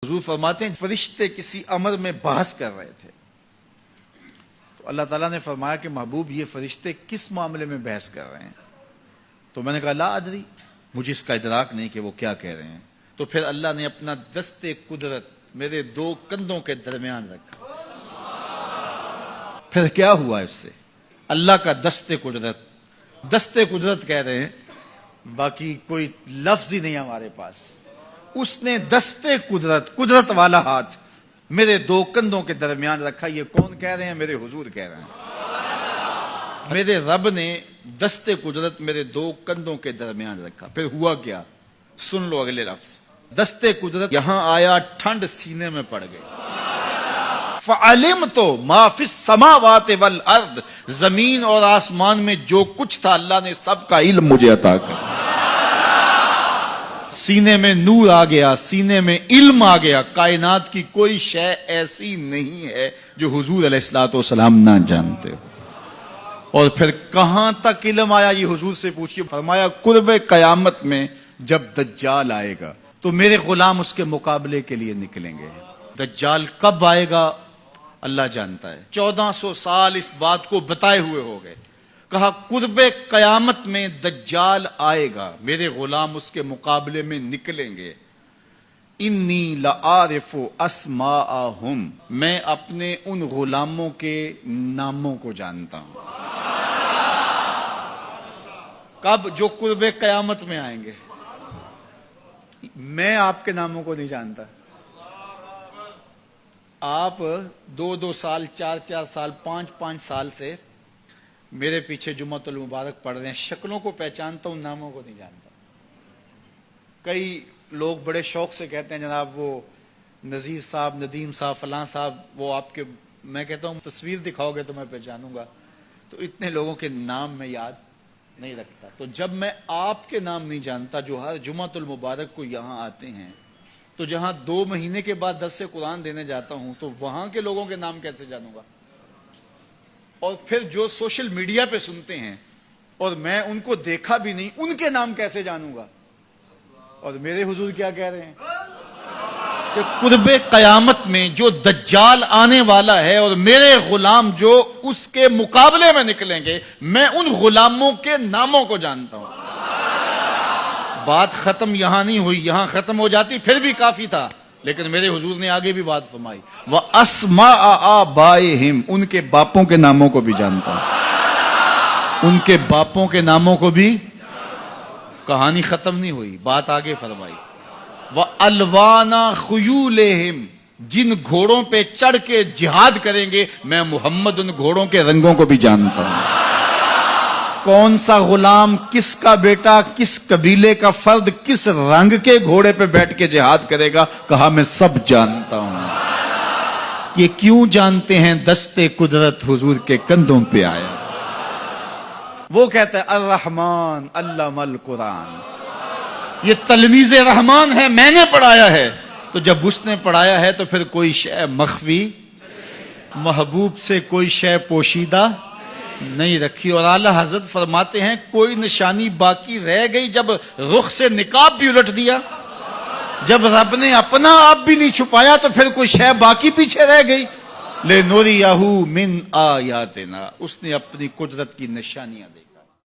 حضور فرماتے ہیں فرشتے کسی امر میں بحث کر رہے تھے تو اللہ تعالیٰ نے فرمایا کہ محبوب یہ فرشتے کس معاملے میں بحث کر رہے ہیں؟ تو میں نے کہا لا ادری، مجھے اس کا ادراک نہیں کہ وہ کیا کہہ رہے ہیں۔ تو پھر اللہ نے اپنا دست قدرت میرے دو کندھوں کے درمیان رکھا۔ پھر کیا ہوا اس سے؟ اللہ کا دست قدرت کہہ رہے ہیں، باقی کوئی لفظ ہی نہیں ہمارے پاس۔ اس نے دست قدرت والا ہاتھ میرے دو کندھوں کے درمیان رکھا۔ یہ کون کہہ رہے ہیں؟ میرے حضور کہہ رہے ہیں۔ میرے رب نے دست قدرت میرے دو کندھوں کے درمیان رکھا۔ پھر ہوا کیا؟ سن لو اگلے لفظ۔ دست قدرت یہاں آیا، ٹھنڈ سینے میں پڑ گئی۔ فَعَلِمْتُ مَا فِي السَّمَاوَاتِ وَالْأَرْضِ، زمین اور آسمان میں جو کچھ تھا اللہ نے سب کا علم مجھے عطا کر۔ سینے میں نور آ گیا، سینے میں علم آ گیا۔ کائنات کی کوئی شے ایسی نہیں ہے جو حضور علیہ الصلوۃ والسلام نہ جانتے ہو۔ اور پھر کہاں تک علم آیا یہ حضور سے پوچھیے۔ فرمایا قرب قیامت میں جب دجال آئے گا تو میرے غلام اس کے مقابلے کے لیے نکلیں گے۔ دجال کب آئے گا اللہ جانتا ہے۔ 1400 سال اس بات کو بتائے ہوئے ہو گئے۔ کہا قرب قیامت میں دجال آئے گا، میرے غلام اس کے مقابلے میں نکلیں گے۔ انی لعارف اسماءہم، میں اپنے ان غلاموں کے ناموں کو جانتا ہوں۔ کب؟ جو قرب قیامت میں آئیں گے۔ میں آپ کے ناموں کو نہیں جانتا۔ آپ 2 سال 4 سال 5 سال سے میرے پیچھے جمعۃ المبارک پڑھ رہے ہیں، شکلوں کو پہچانتا ہوں، ناموں کو نہیں جانتا۔ کئی لوگ بڑے شوق سے کہتے ہیں جناب وہ نذیر صاحب، ندیم صاحب، فلاں صاحب، وہ آپ کے، میں کہتا ہوں تصویر دکھاؤ گے تو میں پہچانوں گا۔ تو اتنے لوگوں کے نام میں یاد نہیں رکھتا۔ تو جب میں آپ کے نام نہیں جانتا جو ہر جمعۃ المبارک کو یہاں آتے ہیں، تو جہاں 2 مہینے کے بعد درس قرآن دینے جاتا ہوں تو وہاں کے لوگوں کے نام کیسے جانوں گا؟ اور پھر جو سوشل میڈیا پہ سنتے ہیں اور میں ان کو دیکھا بھی نہیں، ان کے نام کیسے جانوں گا؟ اور میرے حضور کیا کہہ رہے ہیں کہ قرب قیامت میں جو دجال آنے والا ہے اور میرے غلام جو اس کے مقابلے میں نکلیں گے، میں ان غلاموں کے ناموں کو جانتا ہوں۔ بات ختم یہاں نہیں ہوئی، یہاں ختم ہو جاتی پھر بھی کافی تھا، لیکن میرے حضور نے آگے بھی بات فرمائی۔ وَأَسْمَاءَ آبَائِهِمْ، ان کے باپوں کے ناموں کو بھی جانتا ہوں۔ ان کے باپوں کے ناموں کو بھی۔ کہانی ختم نہیں ہوئی، بات آگے فرمائی۔ وَأَلْوَانَ خُيُولِهِمْ، جن گھوڑوں پہ چڑھ کے جہاد کریں گے میں محمد ان گھوڑوں کے رنگوں کو بھی جانتا ہوں۔ کون سا غلام، کس کا بیٹا، کس قبیلے کا فرد کس رنگ کے گھوڑے پہ بیٹھ کے جہاد کرے گا، کہا میں سب جانتا ہوں۔ یہ کیوں جانتے ہیں؟ دست قدرت حضور کے کندھوں پہ آیا۔ وہ کہتا ہے الرحمن علم القرآن، یہ تلمیذ رحمان ہے، میں نے پڑھایا ہے۔ تو جب اس نے پڑھایا ہے تو پھر کوئی شے مخفی، محبوب سے کوئی شے پوشیدہ نہیں رکھی۔ اور اعلیٰ حضرت فرماتے ہیں کوئی نشانی باقی رہ گئی جب رخ سے نقاب بھی الٹ دیا، جب رب نے اپنا آپ بھی نہیں چھپایا تو پھر کوئی شے باقی پیچھے رہ گئی۔ لِنُرِيَهُ مِنْ آیَاتِنَا، اس نے اپنی قدرت کی نشانیاں دی۔